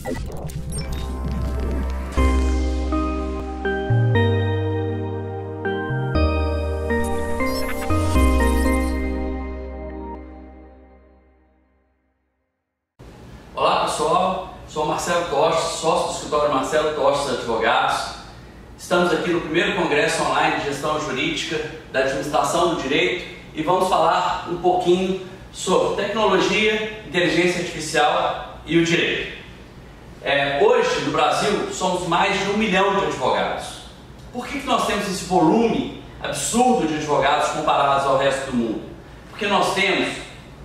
Olá pessoal, sou Marcelo Tostes, sócio do escritório Marcelo Tostes Advogados. Estamos aqui no primeiro congresso online de gestão jurídica da administração do direito e vamos falar um pouquinho sobre tecnologia, inteligência artificial e o direito. Hoje no Brasil somos mais de 1 milhão de advogados. Por que nós temos esse volume absurdo de advogados comparados ao resto do mundo? Porque nós temos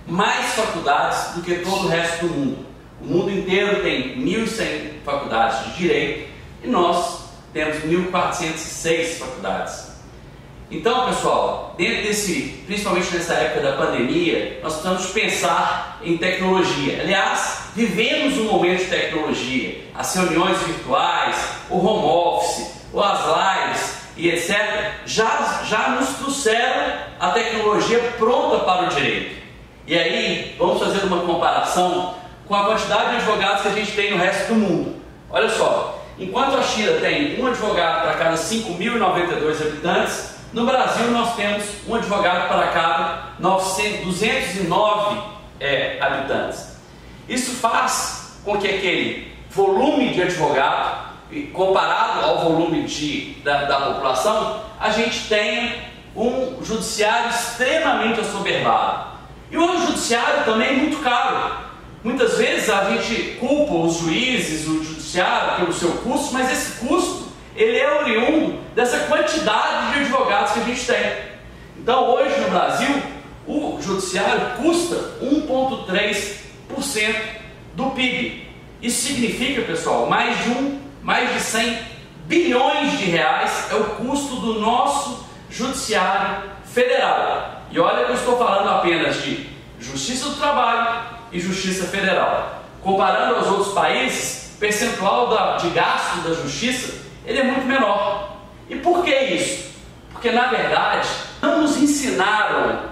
mais faculdades do que todo o resto do mundo. O mundo inteiro tem 1.100 faculdades de direito e nós temos 1.406 faculdades. Então, pessoal, principalmente nessa época da pandemia, nós precisamos pensar em tecnologia. Aliás, vivemos um momento de tecnologia. As reuniões virtuais, o home office, as lives e etc. já nos trouxeram a tecnologia pronta para o direito. E aí, vamos fazer uma comparação com a quantidade de advogados que a gente tem no resto do mundo. Olha só, enquanto a China tem um advogado para cada 5.092 habitantes, no Brasil nós temos um advogado para cada 209 habitantes. Isso faz com que aquele volume de advogado, comparado ao volume da população, a gente tenha um judiciário extremamente assoberbado. E o judiciário também é muito caro. Muitas vezes a gente culpa os juízes, o judiciário pelo seu custo, mas esse custo ele é oriundo dessa quantidade de advogados que a gente tem. Então hoje no Brasil o judiciário custa 1,3% do PIB. Isso significa, pessoal, mais de 100 bilhões de reais é o custo do nosso judiciário federal. E olha que eu estou falando apenas de Justiça do Trabalho e Justiça Federal. Comparando aos outros países, o percentual de gasto da Justiça ele é muito menor. E por que isso? Porque na verdade não nos ensinaram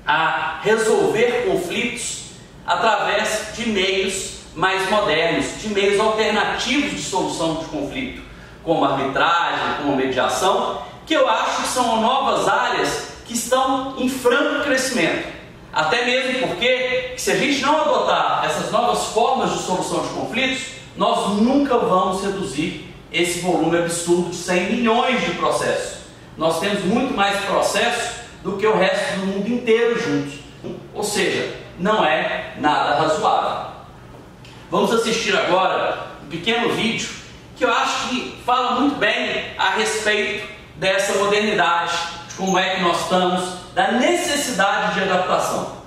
a resolver conflitos através de meios mais modernos, de meios alternativos de solução de conflito, como arbitragem, como mediação, que eu acho que são novas áreas que estão em franco crescimento. Até mesmo porque, se a gente não adotar essas novas formas de solução de conflitos, nós nunca vamos reduzir esse volume absurdo de 100 milhões de processos. Nós temos muito mais processos do que o resto do mundo inteiro juntos. Ou seja, não é nada razoável. Vamos assistir agora um pequeno vídeo que eu acho que fala muito bem a respeito dessa modernidade, de como é que nós estamos, da necessidade de adaptação.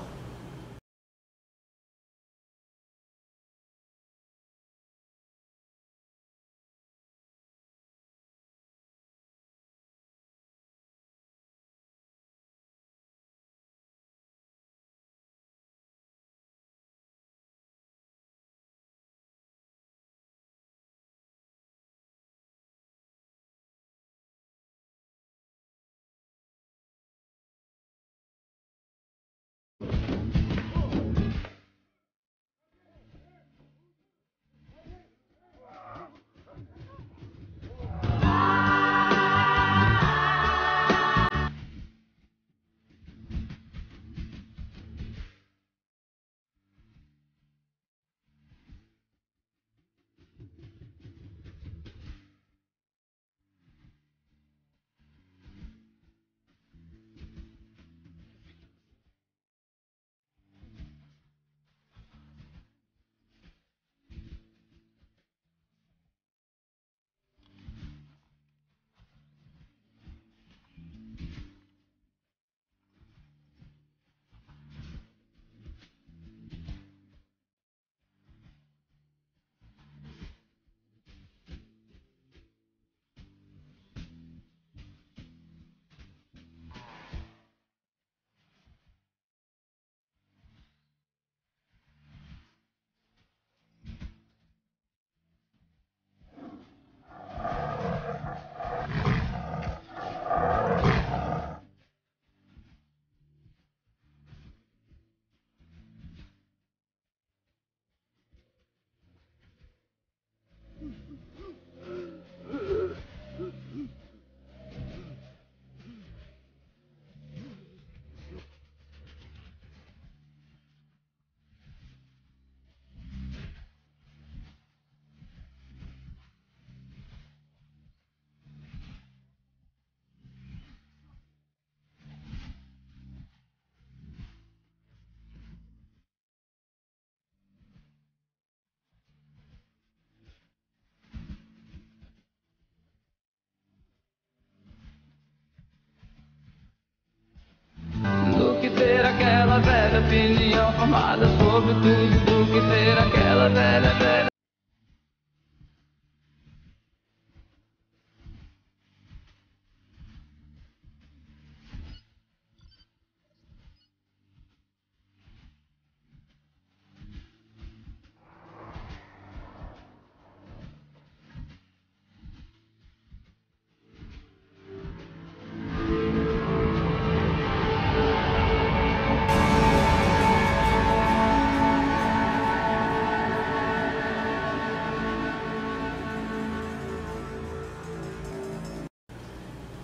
informada sobre tudo do que ter aquela velha.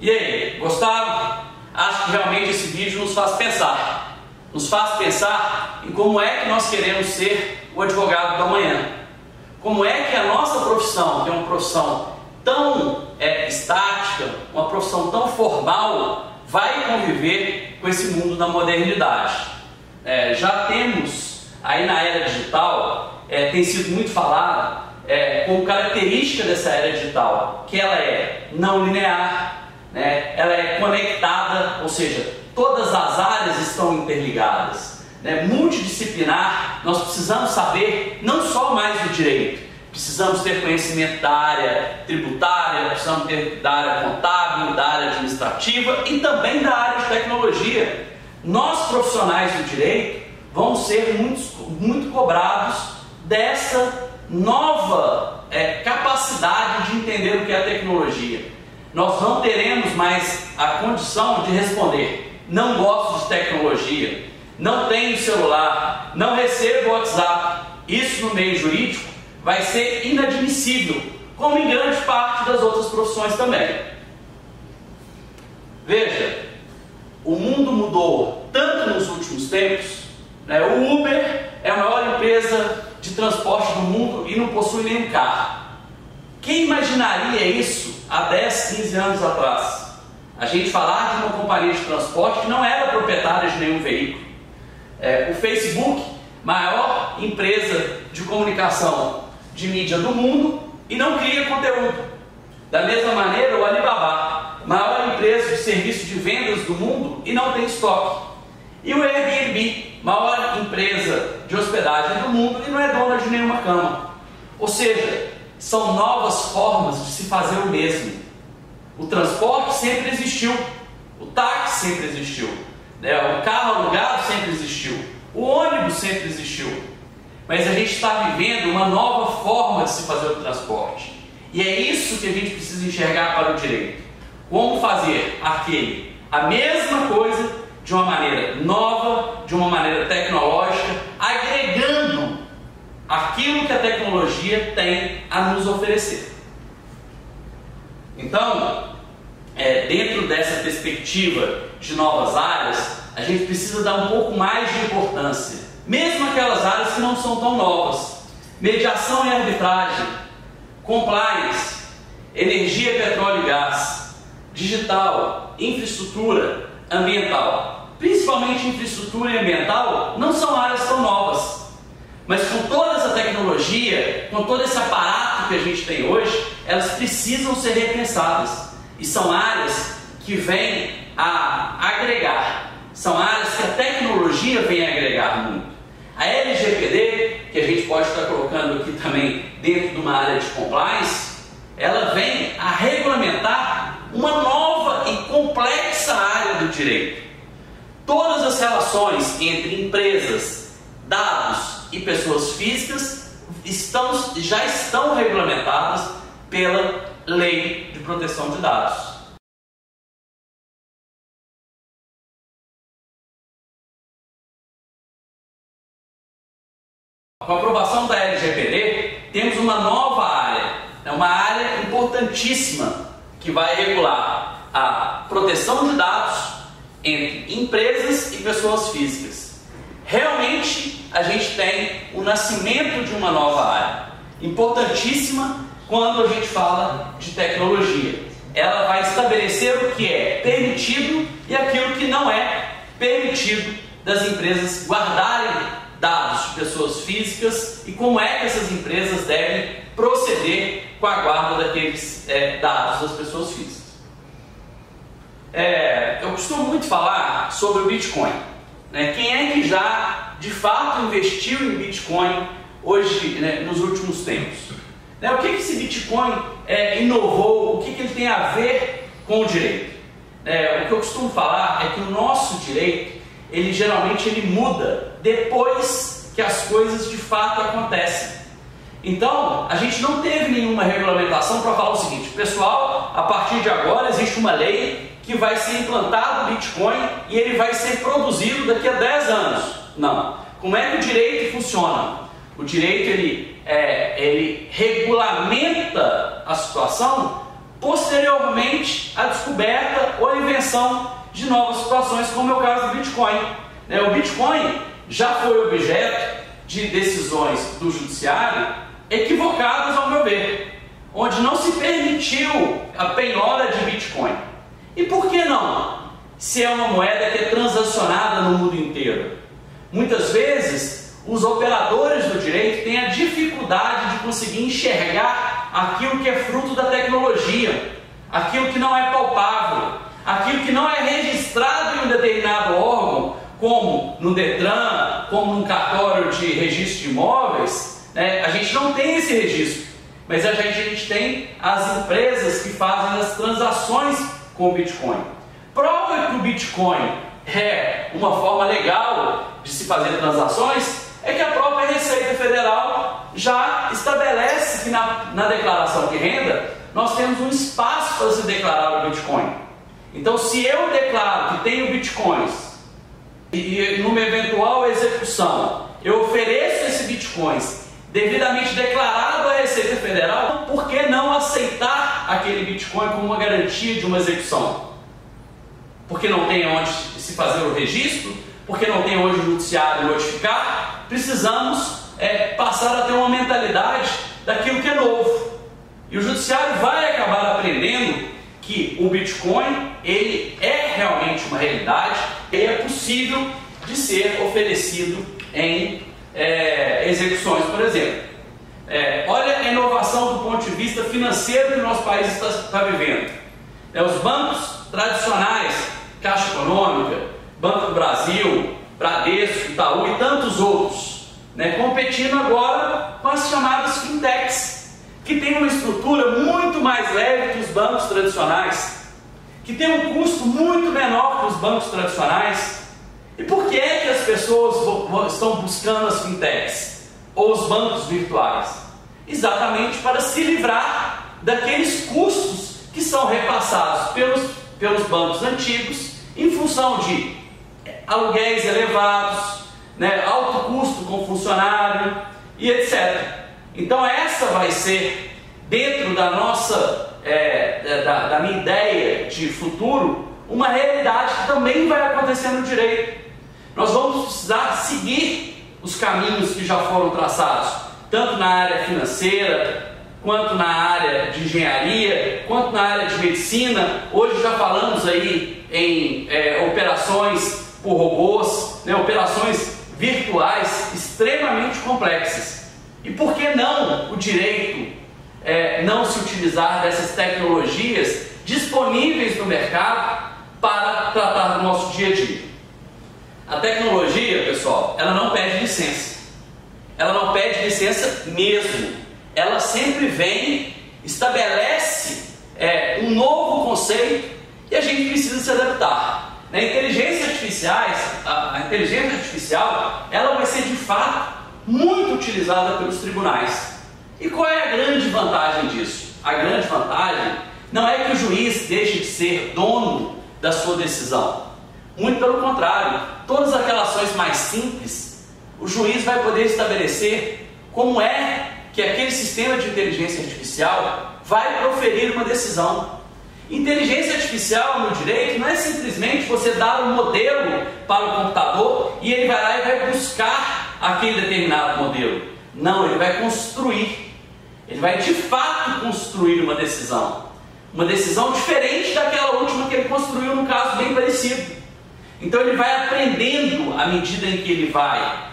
E aí, gostaram? Acho que realmente esse vídeo nos faz pensar. Nos faz pensar em como é que nós queremos ser o advogado do amanhã. Como é que a nossa profissão, que é uma profissão tão estática, uma profissão tão formal, vai conviver com esse mundo da modernidade. Já temos aí na era digital, tem sido muito falado como característica dessa era digital, que ela é não linear, ela é conectada, ou seja, todas as áreas estão interligadas, multidisciplinar. Nós precisamos saber não só mais do direito, precisamos ter conhecimento da área tributária, precisamos ter da área contábil, da área administrativa e também da área de tecnologia. Nós, profissionais do direito, vamos ser muito cobrados dessa nova capacidade de entender o que é a tecnologia. Nós não teremos mais a condição de responder: não gosto de tecnologia, não tenho celular, não recebo WhatsApp. Isso no meio jurídico vai ser inadmissível, como em grande parte das outras profissões também. Veja, o mundo mudou tanto nos últimos tempos. O Uber é a maior empresa de transporte do mundo e não possui nenhum carro. Quem imaginaria isso há 10, 15 anos atrás? A gente falar de uma companhia de transporte que não era proprietária de nenhum veículo. O Facebook, maior empresa de comunicação de mídia do mundo, e não cria conteúdo. Da mesma maneira, o Alibaba, maior empresa de serviço de vendas do mundo, e não tem estoque. E o Airbnb, maior empresa de hospedagem do mundo, e não é dona de nenhuma cama. Ou seja, são novas formas de se fazer o mesmo. O transporte sempre existiu, o táxi sempre existiu, o carro alugado sempre existiu, o ônibus sempre existiu. Mas a gente está vivendo uma nova forma de se fazer o transporte. E é isso que a gente precisa enxergar para o direito. Como fazer a mesma coisa de uma maneira nova, de uma maneira tecnológica, agregando aquilo que a tecnologia tem a nos oferecer. Então, dentro dessa perspectiva de novas áreas, a gente precisa dar um pouco mais de importância, mesmo aquelas áreas que não são tão novas. Mediação e arbitragem, compliance, energia, petróleo e gás, digital, infraestrutura, ambiental. Principalmente infraestrutura e ambiental não são áreas tão novas. Mas com toda essa tecnologia, com todo esse aparato que a gente tem hoje, elas precisam ser repensadas. E são áreas que vêm a agregar. São áreas que a tecnologia vem a agregar muito. A LGPD, que a gente pode estar colocando aqui também dentro de uma área de compliance, ela vem a regulamentar uma nova e complexa área do direito. Todas as relações entre empresas, dados e pessoas físicas já estão regulamentadas pela Lei de Proteção de Dados. Com a aprovação da LGPD, temos uma nova área, uma área importantíssima que vai regular a proteção de dados entre empresas e pessoas físicas. Realmente, a gente tem o nascimento de uma nova área, importantíssima quando a gente fala de tecnologia. Ela vai estabelecer o que é permitido e aquilo que não é permitido das empresas guardarem dados de pessoas físicas e como é que essas empresas devem proceder com a guarda daqueles dados das pessoas físicas. Eu costumo muito falar sobre o Bitcoin. Quem é que já de fato investiu em Bitcoin hoje, né, nos últimos tempos. O que esse Bitcoin inovou, o que ele tem a ver com o direito? O que eu costumo falar é que o nosso direito, ele geralmente muda depois que as coisas de fato acontecem. Então, a gente não teve nenhuma regulamentação para falar o seguinte: pessoal, a partir de agora existe uma lei que vai ser implantado o Bitcoin e ele vai ser produzido daqui a 10 anos. Não. Como é que o direito funciona? O direito ele regulamenta a situação posteriormente à descoberta ou à invenção de novas situações, como é o caso do Bitcoin. O Bitcoin já foi objeto de decisões do judiciário equivocadas, ao meu ver, onde não se permitiu a penhora de Bitcoin. E por que não? Se é uma moeda que é transacionada no mundo inteiro. Muitas vezes, os operadores do direito têm a dificuldade de conseguir enxergar aquilo que é fruto da tecnologia, aquilo que não é palpável, aquilo que não é registrado em um determinado órgão, como no Detran, como no cartório de registro de imóveis. A gente não tem esse registro, mas a gente tem as empresas que fazem as transações com o Bitcoin. Prova que o Bitcoin é uma forma legal de se fazer transações é que a própria Receita Federal já estabelece que na declaração de renda nós temos um espaço para se declarar o Bitcoin. Então, se eu declaro que tenho Bitcoins e numa eventual execução eu ofereço esse Bitcoins devidamente declarado à Receita Federal, por que não aceitar aquele Bitcoin como uma garantia de uma execução? Porque não tem onde se fazer o registro, porque não tem onde o judiciário notificar. Precisamos passar a ter uma mentalidade daquilo que é novo. E o judiciário vai acabar aprendendo que o Bitcoin ele é realmente uma realidade e é possível de ser oferecido em execuções, por exemplo. Olha a inovação do ponto de vista financeiro que o nosso país está vivendo. Os bancos tradicionais, Caixa Econômica, Banco do Brasil, Bradesco, Itaú e tantos outros, competindo agora com as chamadas fintechs, que tem uma estrutura muito mais leve que os bancos tradicionais, que tem um custo muito menor que os bancos tradicionais. E por que é que as pessoas estão buscando as fintechs ou os bancos virtuais? Exatamente para se livrar daqueles custos que são repassados pelos bancos antigos em função de aluguéis elevados, alto custo com funcionário e etc. Então essa vai ser, dentro da nossa, da minha ideia de futuro, uma realidade que também vai acontecer no direito. Nós vamos precisar seguir os caminhos que já foram traçados, tanto na área financeira, quanto na área de engenharia, quanto na área de medicina. Hoje já falamos aí em operações por robôs, operações virtuais extremamente complexas. E por que não o direito não se utilizar dessas tecnologias disponíveis no mercado para tratar do nosso dia a dia? A tecnologia, pessoal, ela não pede licença. Ela não pede licença mesmo. Ela sempre vem, estabelece um novo conceito e a gente precisa se adaptar. A inteligência artificial, ela vai ser de fato muito utilizada pelos tribunais. E qual é a grande vantagem disso? A grande vantagem não é que o juiz deixe de ser dono da sua decisão. Muito pelo contrário, todas aquelas ações mais simples, o juiz vai poder estabelecer como é que aquele sistema de inteligência artificial vai proferir uma decisão. Inteligência artificial no direito não é simplesmente você dar um modelo para o computador e ele vai lá e vai buscar aquele determinado modelo. Não, ele vai construir. Ele vai de fato construir uma decisão. Uma decisão diferente daquela última que ele construiu num caso bem parecido. Então ele vai aprendendo à medida em que ele vai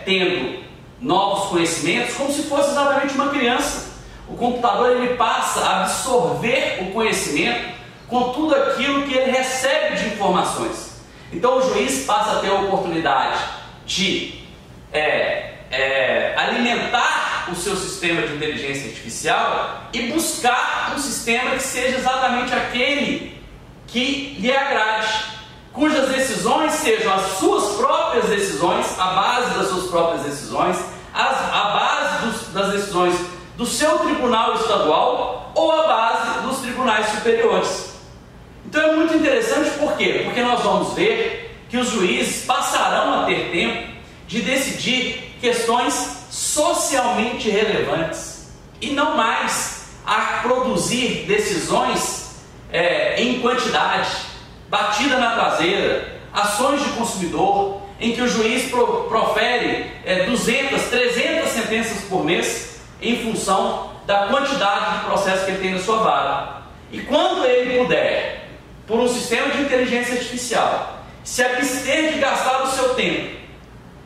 tendo novos conhecimentos, como se fosse exatamente uma criança. O computador ele passa a absorver o conhecimento com tudo aquilo que ele recebe de informações. Então o juiz passa a ter a oportunidade de alimentar o seu sistema de inteligência artificial e buscar um sistema que seja exatamente aquele que lhe agrade, cujas decisões sejam as suas próprias decisões, a base das suas próprias decisões, a base das decisões do seu tribunal estadual ou a base dos tribunais superiores. Então é muito interessante, por quê? Porque nós vamos ver que os juízes passarão a ter tempo de decidir questões socialmente relevantes e não mais a produzir decisões em quantidade, batida na traseira, ações de consumidor, em que o juiz profere 200, 300 sentenças por mês em função da quantidade de processo que ele tem na sua vara. E quando ele puder, por um sistema de inteligência artificial, se abster de gastar o seu tempo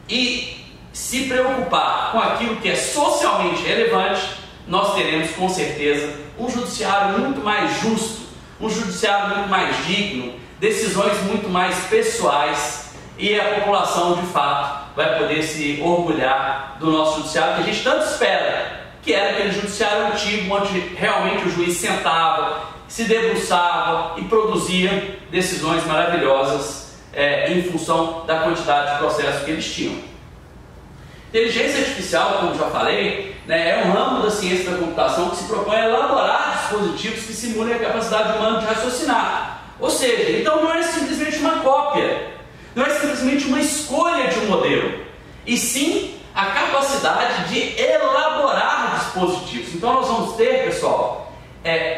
e se preocupar com aquilo que é socialmente relevante, nós teremos com certeza um judiciário muito mais justo, um judiciário muito mais digno, decisões muito mais pessoais, e a população de fato vai poder se orgulhar do nosso judiciário que a gente tanto espera, que era aquele judiciário antigo onde realmente o juiz sentava, se debruçava e produzia decisões maravilhosas em função da quantidade de processos que eles tinham. Inteligência artificial, como já falei, é um ramo da ciência da computação que se propõe a elaborar dispositivos que simulem a capacidade humana de raciocinar. Ou seja, então não é simplesmente uma cópia, não é simplesmente uma escolha de um modelo, e sim a capacidade de elaborar dispositivos. Então nós vamos ter, pessoal,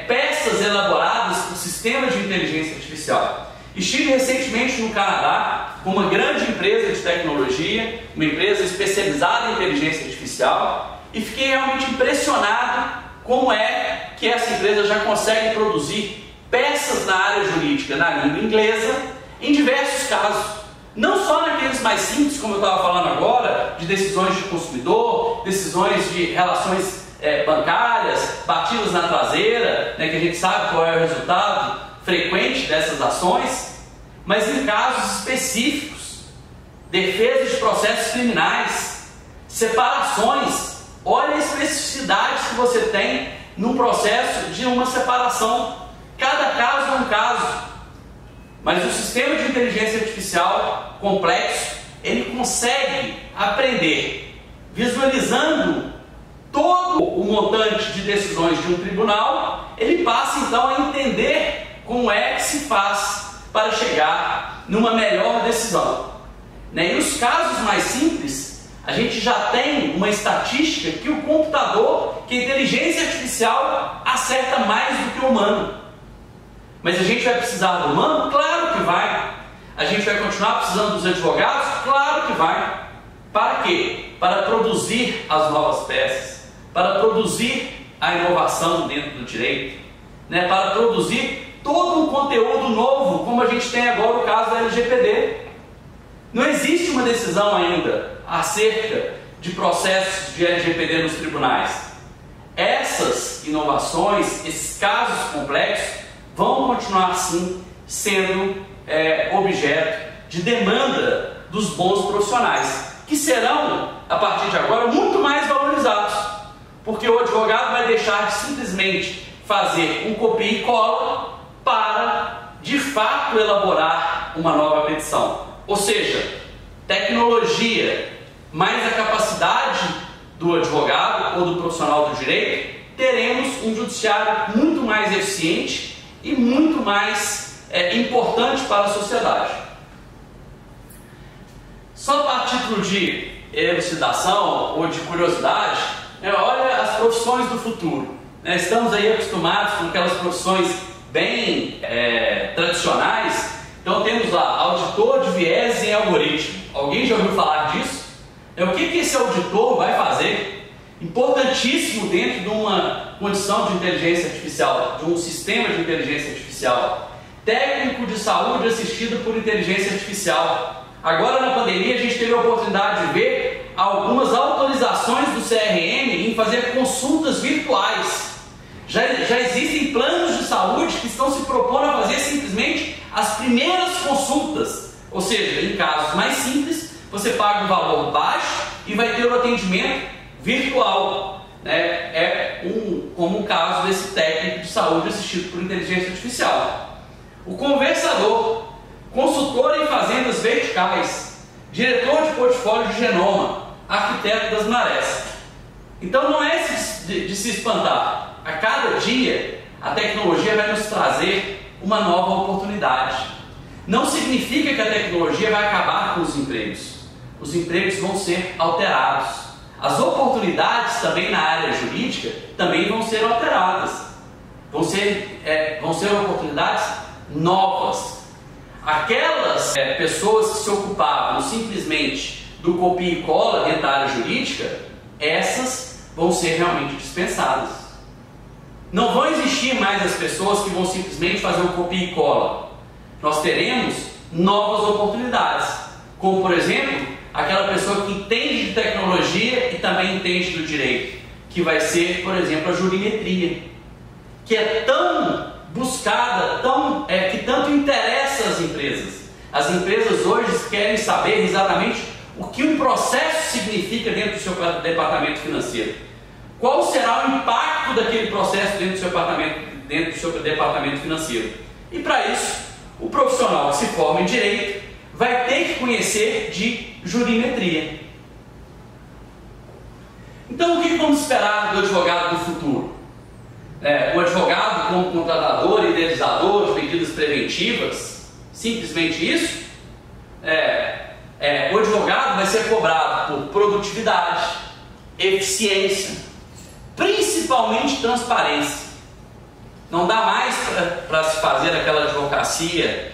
peças elaboradas por sistemas de inteligência artificial. Estive recentemente no Canadá com uma grande empresa de tecnologia, uma empresa especializada em inteligência artificial, e fiquei realmente impressionado como é que essa empresa já consegue produzir peças na área jurídica na língua inglesa em diversos casos. Não só naqueles mais simples, como eu estava falando agora, de decisões de consumidor, decisões de relações bancárias, batidas na traseira, que a gente sabe qual é o resultado frequente dessas ações, mas em casos específicos, defesa de processos criminais, separações. Olha a especificidade que você tem num processo de uma separação. Cada caso é um caso. Mas o sistema de inteligência artificial complexo, ele consegue aprender, visualizando todo o montante de decisões de um tribunal, ele passa então a entender como é que se faz para chegar numa melhor decisão. E os casos mais simples, a gente já tem uma estatística que o computador, que a inteligência artificial acerta mais do que o humano. Mas a gente vai precisar do humano? Claro que vai. A gente vai continuar precisando dos advogados? Claro que vai. Para quê? Para produzir as novas peças, para produzir a inovação dentro do direito, para produzir todo um conteúdo novo, como a gente tem agora o caso da LGPD. Não existe uma decisão ainda acerca de processos de LGPD nos tribunais. Essas inovações, esses casos complexos, vão continuar sim sendo objeto de demanda dos bons profissionais, que serão, a partir de agora, muito mais valorizados, porque o advogado vai deixar de simplesmente fazer um copia e cola para, de fato, elaborar uma nova petição. Ou seja, tecnologia mais a capacidade do advogado ou do profissional do direito, teremos um judiciário muito mais eficiente e muito mais importante para a sociedade. Só a título de elucidação ou de curiosidade, olha as profissões do futuro. Estamos aí acostumados com aquelas profissões bem tradicionais. Então temos lá auditor de viés em algoritmo. Alguém já ouviu falar disso? O que esse auditor vai fazer? Importantíssimo dentro de uma condição de inteligência artificial, de um sistema de inteligência artificial. Técnico de saúde assistido por inteligência artificial. Agora na pandemia a gente teve a oportunidade de ver algumas autorizações do CRM em fazer consultas virtuais. Já existem planos de saúde que estão se propondo a fazer simplesmente as primeiras consultas, ou seja, em casos mais simples, você paga um valor baixo e vai ter o atendimento virtual, né? Como um caso desse técnico de saúde assistido por inteligência artificial. O conversador, consultor em fazendas verticais, diretor de portfólio de genoma, arquiteto das marés. Então não é de se espantar. A cada dia a tecnologia vai nos trazer uma nova oportunidade. Não significa que a tecnologia vai acabar com os empregos. Os empregos vão ser alterados. As oportunidades também na área jurídica também vão ser alteradas. Vão ser oportunidades novas. Aquelas pessoas que se ocupavam simplesmente do copia e cola dentro da área jurídica, essas vão ser realmente dispensadas. Não vão existir mais as pessoas que vão simplesmente fazer o copia e cola. Nós teremos novas oportunidades, como por exemplo, aquela pessoa que entende de tecnologia e também entende do direito, que vai ser, por exemplo, a jurimetria, que é tão buscada, que tanto interessa as empresas. As empresas hoje querem saber exatamente o que um processo significa dentro do seu departamento financeiro. Qual será o impacto daquele processo dentro do seu departamento financeiro? E para isso, o profissional que se forma em direito vai ter que conhecer de jurimetria. Então, o que vamos esperar do advogado do futuro? O advogado como contratador e idealizador de medidas preventivas, simplesmente isso? O advogado vai ser cobrado por produtividade, eficiência, principalmente transparência. Não dá mais para se fazer aquela advocacia,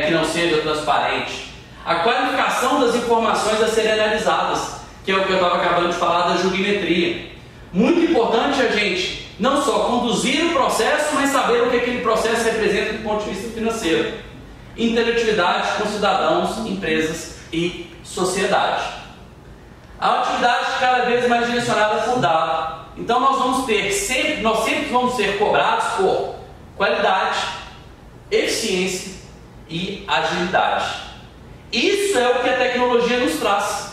que não seja transparente. A qualificação das informações a serem analisadas, que é o que eu estava acabando de falar da jurimetria. Muito importante a gente não só conduzir o processo, mas saber o que aquele processo representa do ponto de vista financeiro. Interatividade com cidadãos, empresas e sociedade. A atividade cada vez mais direcionada por dado. Então nós sempre vamos ser cobrados por qualidade, eficiência e agilidade. Isso é o que a tecnologia nos traz.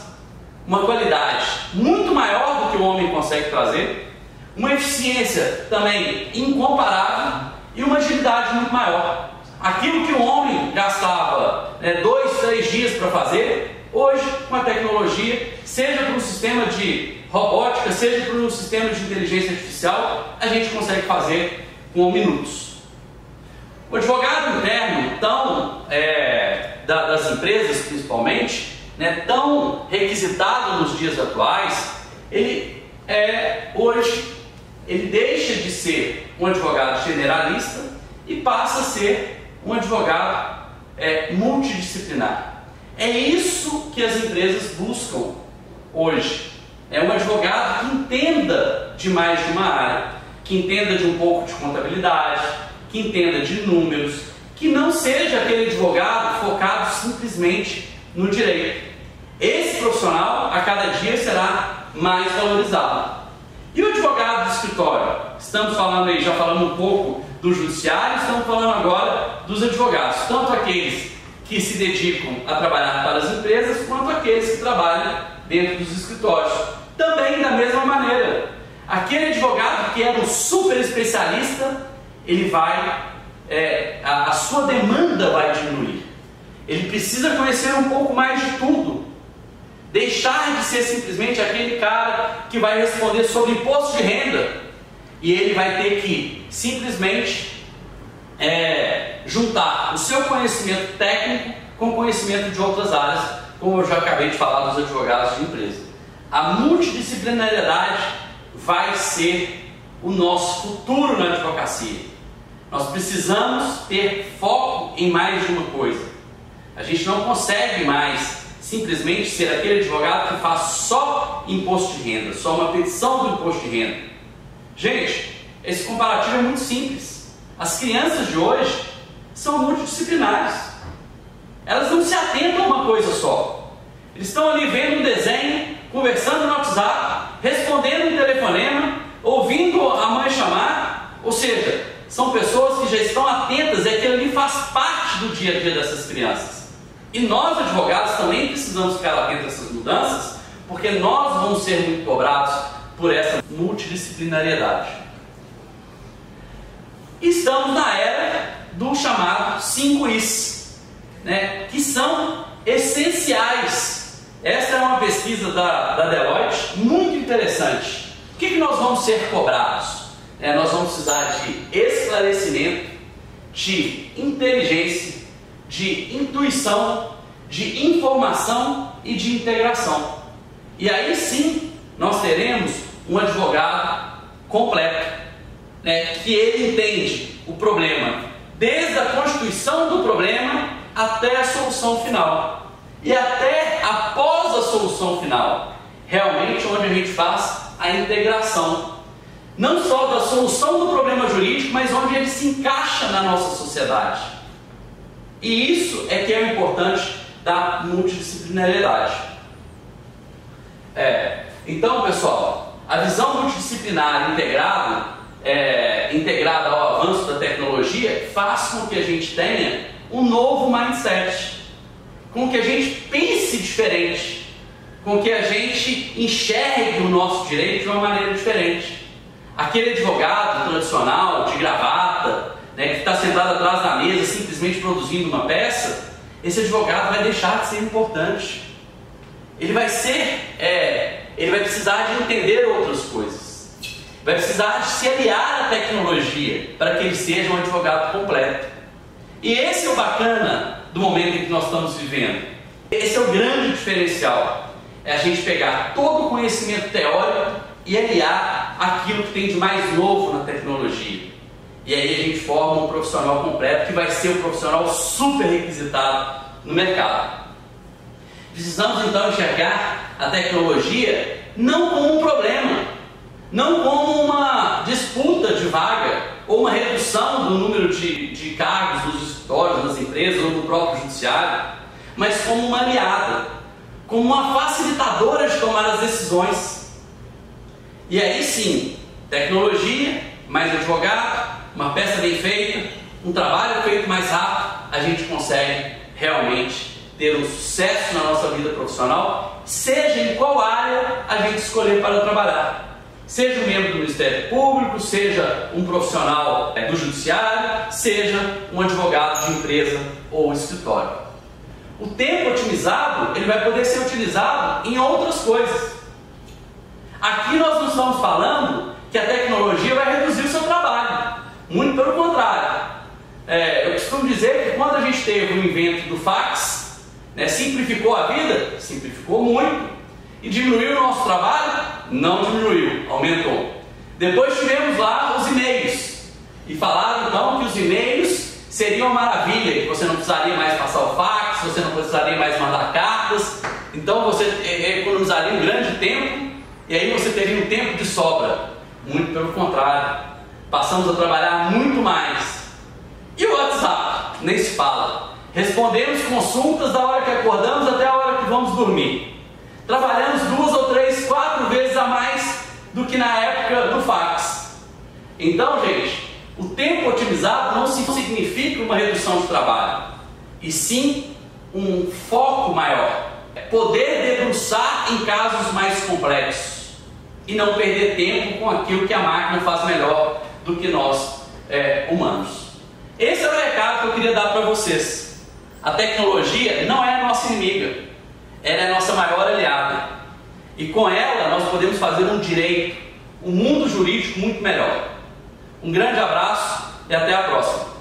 Uma qualidade muito maior do que o homem consegue trazer, uma eficiência também incomparável e uma agilidade muito maior. Aquilo que o homem gastava 2, 3 dias para fazer, hoje com a tecnologia, seja por um sistema de robótica, seja por um sistema de inteligência artificial, a gente consegue fazer com minutos. O advogado interno, das empresas principalmente, tão requisitado nos dias atuais, hoje ele deixa de ser um advogado generalista e passa a ser um advogado multidisciplinar. É isso que as empresas buscam hoje. É um advogado que entenda de mais de uma área, que entenda de um pouco de contabilidade, que entenda de números, que não seja aquele advogado focado simplesmente no direito. Esse profissional a cada dia será mais valorizado. E o advogado do escritório? Estamos falando aí, já falamos um pouco do judiciário, estamos falando agora dos advogados, tanto aqueles que se dedicam a trabalhar para as empresas, quanto aqueles que trabalham dentro dos escritórios. Também da mesma maneira, aquele advogado que era um super especialista, ele a sua demanda vai diminuir. Ele precisa conhecer um pouco mais de tudo. Deixar de ser simplesmente aquele cara que vai responder sobre imposto de renda, e ele vai ter que simplesmente juntar o seu conhecimento técnico com o conhecimento de outras áreas, como eu já acabei de falar dos advogados de empresa. A multidisciplinariedade vai ser o nosso futuro na advocacia. Nós precisamos ter foco em mais de uma coisa. A gente não consegue mais simplesmente ser aquele advogado que faz só imposto de renda, só uma petição do imposto de renda. Gente, esse comparativo é muito simples. As crianças de hoje são multidisciplinares. Elas não se atentam a uma coisa só. Eles estão ali vendo um desenho, conversando no WhatsApp, respondendo um telefonema, ouvindo a mãe chamar. Ou seja, são pessoas que já estão atentas, aquilo ali faz parte do dia a dia dessas crianças. E nós, advogados, também precisamos ficar atentos a essas mudanças, porque nós vamos ser muito cobrados por essa multidisciplinariedade. Estamos na era do chamado 5Is, né, que são essenciais. Essa é uma pesquisa da Deloitte muito interessante. O que nós vamos ser cobrados? Nós vamos precisar de esclarecimento, de inteligência, de intuição, de informação e de integração. E aí sim nós teremos um advogado completo, né, que ele entende o problema desde a constituição do problema até a solução final. E até após a solução final, realmente onde a gente faz a integração, não só da solução do problema jurídico, mas onde ele se encaixa na nossa sociedade. E isso é que é o importante da multidisciplinariedade. Então, pessoal, a visão multidisciplinar integrada ao avanço da tecnologia faz com que a gente tenha um novo mindset, com que a gente pense diferente, com que a gente enxergue o nosso direito de uma maneira diferente. Aquele advogado tradicional, de gravata, né, que está sentado atrás da mesa simplesmente produzindo uma peça, esse advogado vai deixar de ser importante. Ele vai precisar de entender outras coisas, vai precisar de se aliar à tecnologia para que ele seja um advogado completo. E esse é o bacana do momento em que nós estamos vivendo. Esse é o grande diferencial, é a gente pegar todo o conhecimento teórico e aliar aquilo que tem de mais novo na tecnologia. E aí a gente forma um profissional completo que vai ser um profissional super requisitado no mercado. Precisamos então enxergar a tecnologia não como um problema, não como uma disputa de vaga ou uma redução do número de cargos nos escritórios, nas empresas ou no próprio judiciário, mas como uma aliada, como uma facilitadora de tomar as decisões. E aí sim, tecnologia, mais advogado, uma peça bem feita, um trabalho feito mais rápido, a gente consegue realmente ter um sucesso na nossa vida profissional, seja em qual área a gente escolher para trabalhar. Seja um membro do Ministério Público, seja um profissional do Judiciário, seja um advogado de empresa ou escritório. O tempo otimizado, ele vai poder ser utilizado em outras coisas. Aqui nós não estamos falando que a tecnologia vai reduzir o seu trabalho. Muito pelo contrário. Eu costumo dizer que quando a gente teve o invento do fax, né, simplificou a vida? Simplificou muito. E diminuiu o nosso trabalho? Não diminuiu, aumentou. Depois tivemos lá os e-mails. E falaram então que os e-mails seriam uma maravilha, que você não precisaria mais passar o fax, você não precisaria mais mandar cartas, então você economizaria um grande tempo, e aí você teria um tempo de sobra. Muito pelo contrário, passamos a trabalhar muito mais. E o WhatsApp? Nem se fala. Respondemos consultas da hora que acordamos até a hora que vamos dormir. Trabalhamos 2 ou 3, 4 vezes a mais do que na época do fax. Então, gente, o tempo otimizado não significa uma redução de trabalho, e sim um foco maior. Poder debruçar em casos mais complexos e não perder tempo com aquilo que a máquina faz melhor do que nós, humanos. Esse é o recado que eu queria dar para vocês. A tecnologia não é a nossa inimiga, ela é a nossa maior aliada. E com ela nós podemos fazer um direito, um mundo jurídico muito melhor. Um grande abraço e até a próxima.